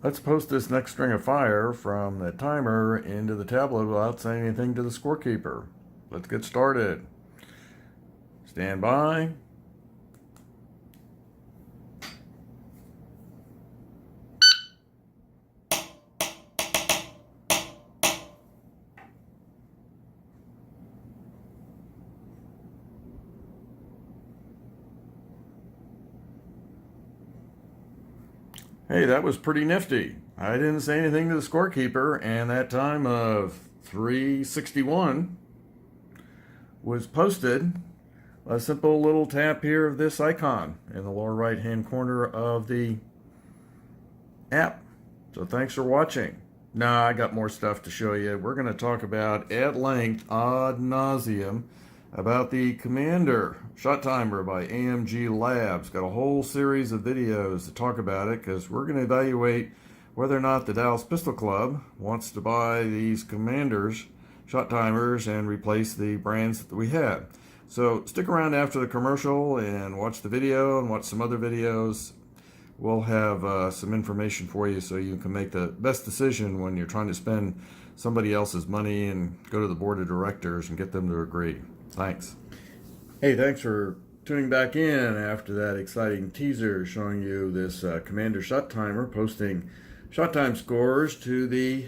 Let's post this next string of fire from the timer into the tablet without saying anything to the scorekeeper. Let's get started. Stand by. Hey, that was pretty nifty. I didn't say anything to the scorekeeper, and that time of 361 was posted. A simple little tap here of this icon in the lower right hand corner of the app. So thanks for watching. Now I got more stuff to show you. We're going to talk about at length, ad nauseum, about the Commander Shot Timer by AMG Labs. Got a whole series of videos to talk about it because we're going to evaluate whether or not the Dallas Pistol Club wants to buy these Commanders shot timers and replace the brands that we have. So stick around after the commercial and watch the video and watch some other videos. We'll have some information for you so you can make the best decision when you're trying to spend somebody else's money and go to the board of directors and get them to agree. Thanks. Hey, thanks for tuning back in after that exciting teaser showing you this Commander shot timer posting shot time scores to the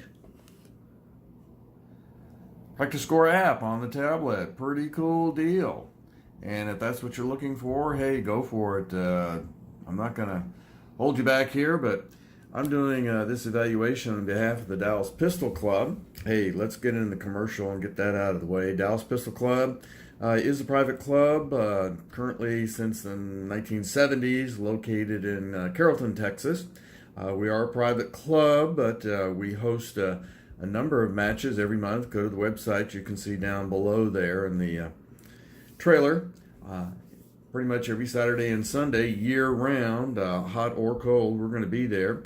Practice Score app on the tablet. Pretty cool deal. And if that's what you're looking for, hey, go for it. I'm not going to hold you back here, but I'm doing this evaluation on behalf of the Dallas Pistol Club. Hey, let's get in the commercial and get that out of the way. Dallas Pistol Club is a private club, currently since the 1970s, located in Carrollton, Texas. We are a private club, but we host a number of matches every month. Go to the website. You can see down below there in the trailer. Pretty much every Saturday and Sunday, year-round, hot or cold, we're going to be there.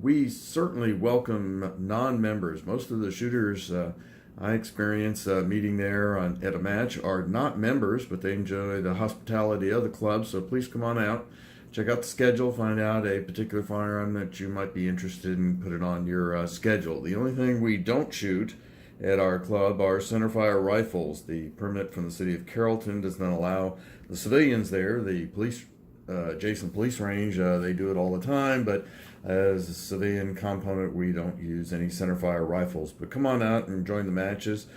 We certainly welcome non-members. Most of the shooters I experience meeting there at a match are not members, but they enjoy the hospitality of the club, so please come on out. Check out the schedule, find out a particular firearm that you might be interested in, put it on your schedule. The only thing we don't shoot at our club are centerfire rifles. The permit from the city of Carrollton does not allow the civilians there. The police, adjacent police range, they do it all the time, but as a civilian component, we don't use any centerfire rifles. But come on out and join the matches.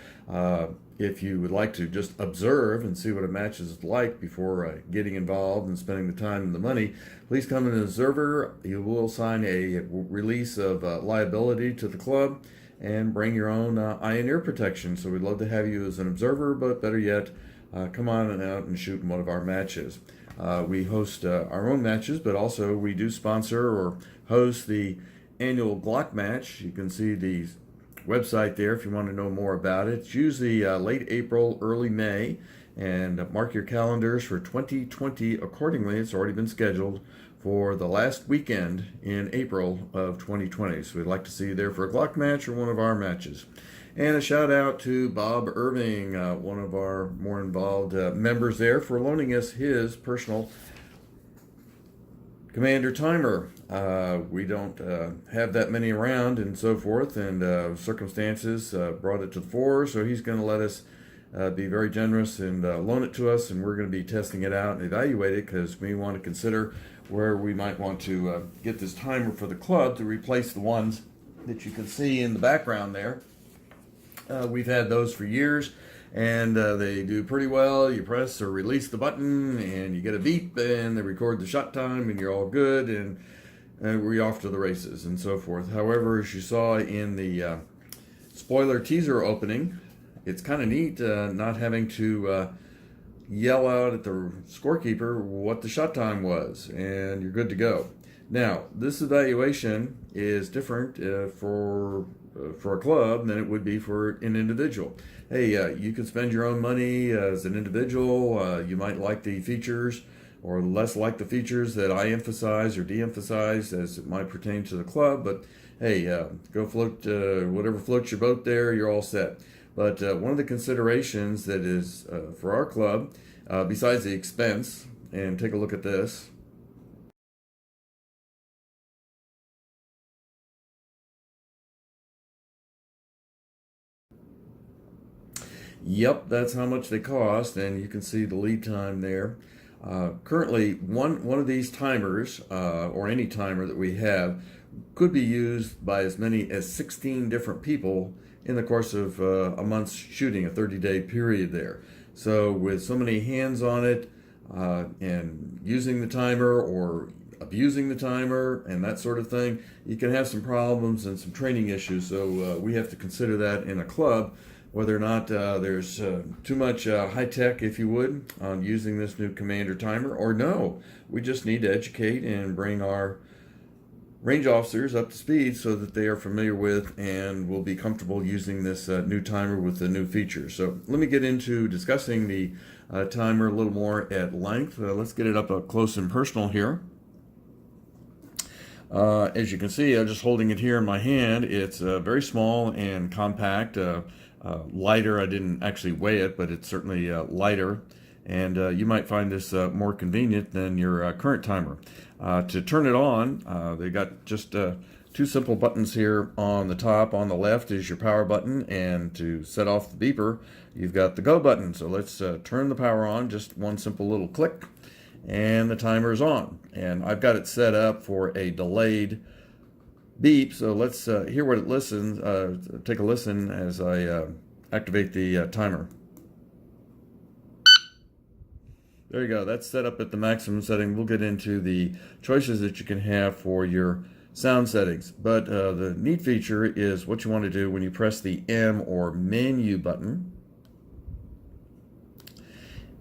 If you would like to just observe and see what a match is like before getting involved and spending the time and the money, please come as an observer. You will sign a release of liability to the club and bring your own eye and ear protection. So we'd love to have you as an observer, but better yet, come on and out and shoot in one of our matches. We host our own matches, but also we do sponsor or host the annual Glock match. You can see the website there if you want to know more about it. It's usually late April, early May, and mark your calendars for 2020 accordingly. It's already been scheduled for the last weekend in April of 2020. So we'd like to see you there for a Glock match or one of our matches. And a shout out to Bob Irving, one of our more involved members there, for loaning us his personal Commander timer. We don't have that many around and so forth, and circumstances brought it to the fore, so he's going to let us be very generous and loan it to us, and we're going to be testing it out and evaluate it because we want to consider where we might want to get this timer for the club to replace the ones that you can see in the background there. We've had those for years, and they do pretty well. You press or release the button, and you get a beep, and they record the shot time, and you're all good, and we're off to the races, and so forth. However, as you saw in the spoiler teaser opening, it's kind of neat not having to yell out at the scorekeeper what the shot time was, and you're good to go. Now, this evaluation is different for a club than it would be for an individual. Hey, you can spend your own money as an individual. You might like the features or less like the features that I emphasize or de-emphasize as it might pertain to the club. But hey, go float whatever floats your boat there. You're all set. But one of the considerations that is for our club, besides the expense, and take a look at this. Yep, that's how much they cost, and you can see the lead time there. Currently, one of these timers, or any timer that we have, could be used by as many as 16 different people in the course of a month's shooting, a 30-day period there. So with so many hands on it, and using the timer or abusing the timer and that sort of thing, you can have some problems and some training issues. So we have to consider that in a club, whether or not there's too much high tech, if you would, on using this new Commander timer, or no, we just need to educate and bring our range officers up to speed so that they are familiar with and will be comfortable using this new timer with the new features. So let me get into discussing the timer a little more at length. Let's get it up close and personal here. As you can see, I'm just holding it here in my hand. It's very small and compact, lighter. I didn't actually weigh it, but it's certainly lighter. And you might find this more convenient than your current timer. To turn it on, they got just two simple buttons here on the top. On the left is your power button, and to set off the beeper, you've got the go button. So let's turn the power on, just one simple little click, and the timer is on. And I've got it set up for a delayed beep, so let's hear what it listens. Take a listen as I activate the timer. There you go. That's set up at the maximum setting. We'll get into the choices that you can have for your sound settings. But the neat feature is what you want to do when you press the M or menu button.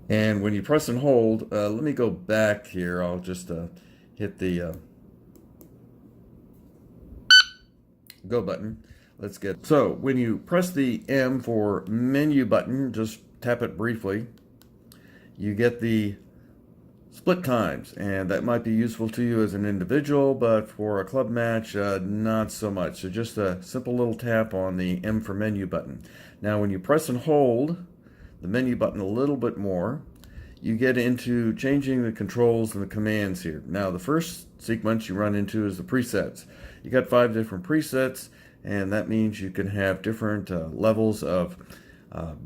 And when you press and hold, let me go back here. I'll just hit the go button. Let's get, so when you press the M for menu button, just tap it briefly, you get the split times, and that might be useful to you as an individual, but for a club match, not so much. So just a simple little tap on the M for menu button. Now when you press and hold the menu button a little bit more, you get into changing the controls and the commands here. Now the first sequence you run into is the presets. You got 5 different presets, and that means you can have different levels of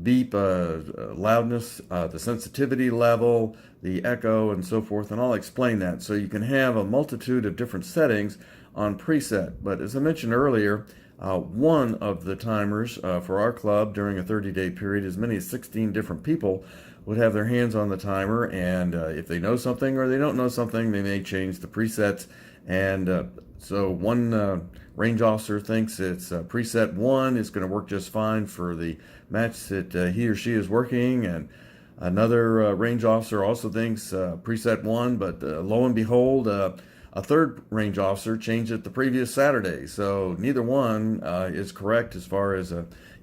beep, loudness, the sensitivity level, the echo, and so forth, and I'll explain that. So you can have a multitude of different settings on preset. But as I mentioned earlier, one of the timers for our club during a 30-day period, as many as 16 different people would have their hands on the timer, and if they know something or they don't know something, they may change the presets. And so one range officer thinks it's preset 1 is going to work just fine for the match that he or she is working, and another range officer also thinks preset 1, but lo and behold, a third range officer changed it the previous Saturday. So neither one is correct as far as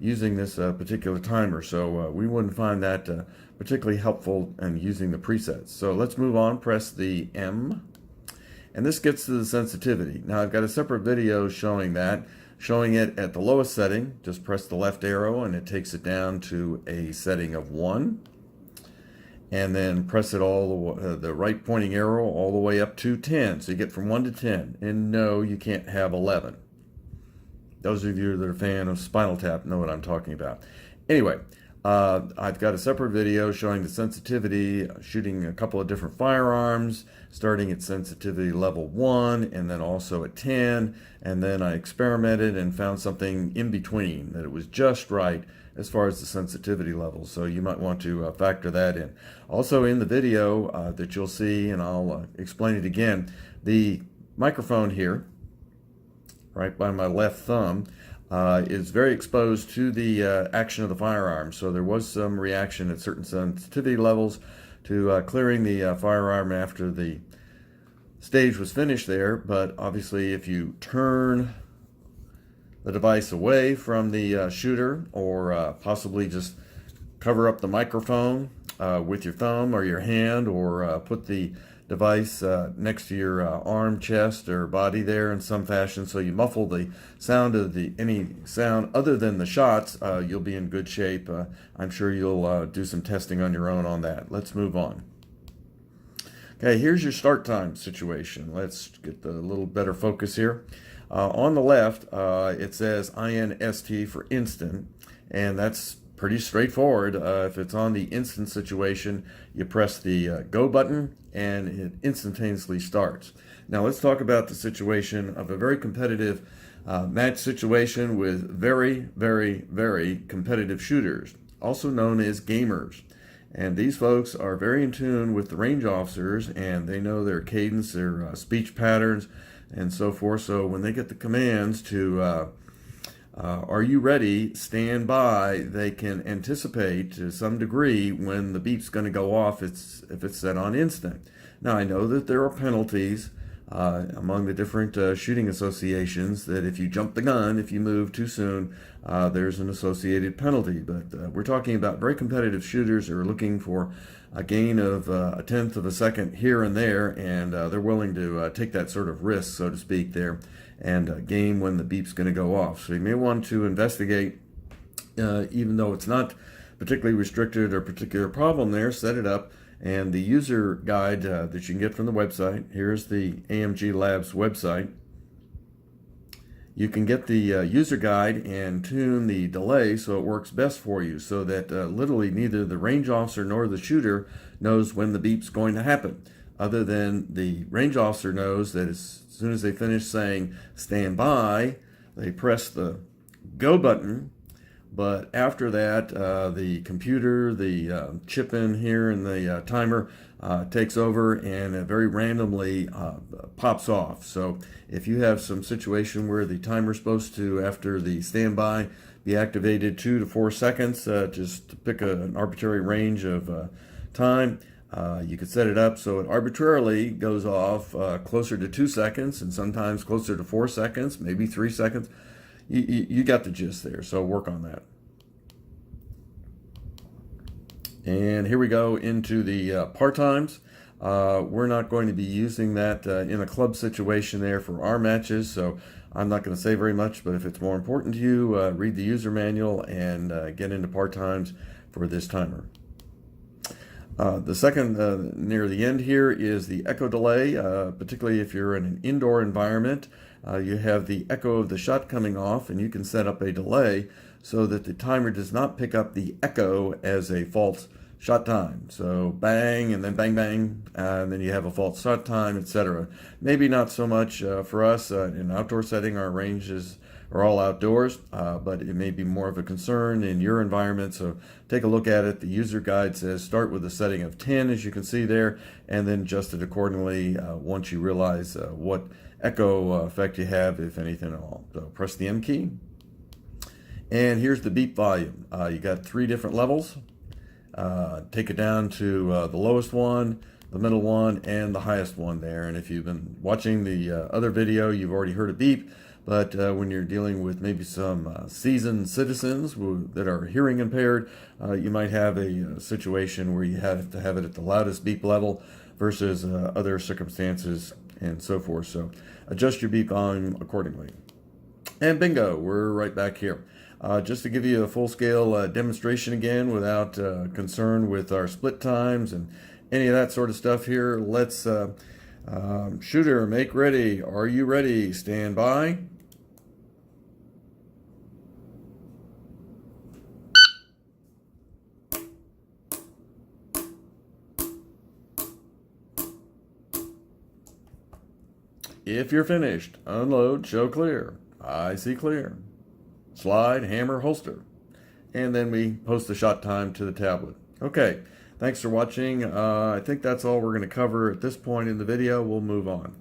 using this particular timer. So we wouldn't find that particularly helpful in using the presets. So let's move on, press the M. And this gets to the sensitivity. Now I've got a separate video showing that, showing it at the lowest setting. Just press the left arrow and it takes it down to a setting of 1. And then press it all the right pointing arrow all the way up to 10. So you get from 1 to 10. And no, you can't have 11. Those of you that are a fan of Spinal Tap know what I'm talking about. Anyway, I've got a separate video showing the sensitivity, shooting a couple of different firearms, starting at sensitivity level 1 and then also at 10. And then I experimented and found something in between, that it was just right as far as the sensitivity levels. So you might want to factor that in. Also in the video that you'll see, and I'll explain it again, the microphone here, right by my left thumb, is very exposed to the action of the firearm. So there was some reaction at certain sensitivity levels to clearing the firearm after the stage was finished there. But obviously if you turn the device away from the shooter, or possibly just cover up the microphone with your thumb or your hand, or put the device next to your arm, chest, or body there in some fashion, so you muffle the sound of any sound other than the shots, you'll be in good shape. I'm sure you'll do some testing on your own on that. Let's move on. Okay, here's your start time situation. Let's get a little better focus here. On the left, it says INST for instant, and that's pretty straightforward. If it's on the instant situation, you press the go button and it instantaneously starts. Now let's talk about the situation of a very competitive match situation with very, very, very competitive shooters, also known as gamers. And these folks are very in tune with the range officers, and they know their cadence, their speech patterns, and so forth. So when they get the commands to are you ready, stand by, they can anticipate to some degree when the beep's going to go off if it's set on instant. Now I know that there are penalties among the different shooting associations, that if you jump the gun, if you move too soon, there's an associated penalty. But we're talking about very competitive shooters who are looking for a gain of a tenth of a second here and there, and they're willing to take that sort of risk, so to speak, there, and game when the beep's going to go off. So you may want to investigate, even though it's not particularly restricted or particular problem there, set it up. And the user guide that you can get from the website, here's the AMG Labs website. You can get the user guide and tune the delay so it works best for you, so that literally neither the range officer nor the shooter knows when the beep's going to happen, other than the range officer knows that as soon as they finish saying stand by, they press the go button. But after that, the computer, the chip in here and the timer takes over and it very randomly pops off. So if you have some situation where the timer's supposed to, after the standby, be activated 2 to 4 seconds, just to pick an arbitrary range of time, you could set it up so it arbitrarily goes off closer to 2 seconds and sometimes closer to 4 seconds, maybe 3 seconds. You got the gist there, so work on that. And here we go into the part times. We're not going to be using that in a club situation there for our matches, so I'm not going to say very much, but if it's more important to you, read the user manual and get into part times for this timer. The second, near the end here, is the echo delay, particularly if you're in an indoor environment. You have the echo of the shot coming off, and you can set up a delay so that the timer does not pick up the echo as a false shot time. So bang, and then bang, bang, and then you have a false shot time, etc. Maybe not so much for us in an outdoor setting. Our ranges are all outdoors, but it may be more of a concern in your environment. So take a look at it. The user guide says start with a setting of 10, as you can see there, and then adjust it accordingly once you realize what echo effect you have, if anything at all. So press the M key. And here's the beep volume. You got 3 different levels. Take it down to the lowest one, the middle one, and the highest one there. And if you've been watching the other video, you've already heard a beep. But when you're dealing with maybe some seasoned citizens that are hearing impaired, you might have a situation where you have to have it at the loudest beep level versus other circumstances and so forth. So adjust your beep volume accordingly. And bingo, we're right back here. Just to give you a full-scale demonstration again without concern with our split times and any of that sort of stuff here, let's shooter, make ready. Are you ready? Stand by. If you're finished, unload, show clear. I see clear. Slide, hammer, holster. And then we post the shot time to the tablet. Okay, thanks for watching. I think that's all we're going to cover at this point in the video. We'll move on.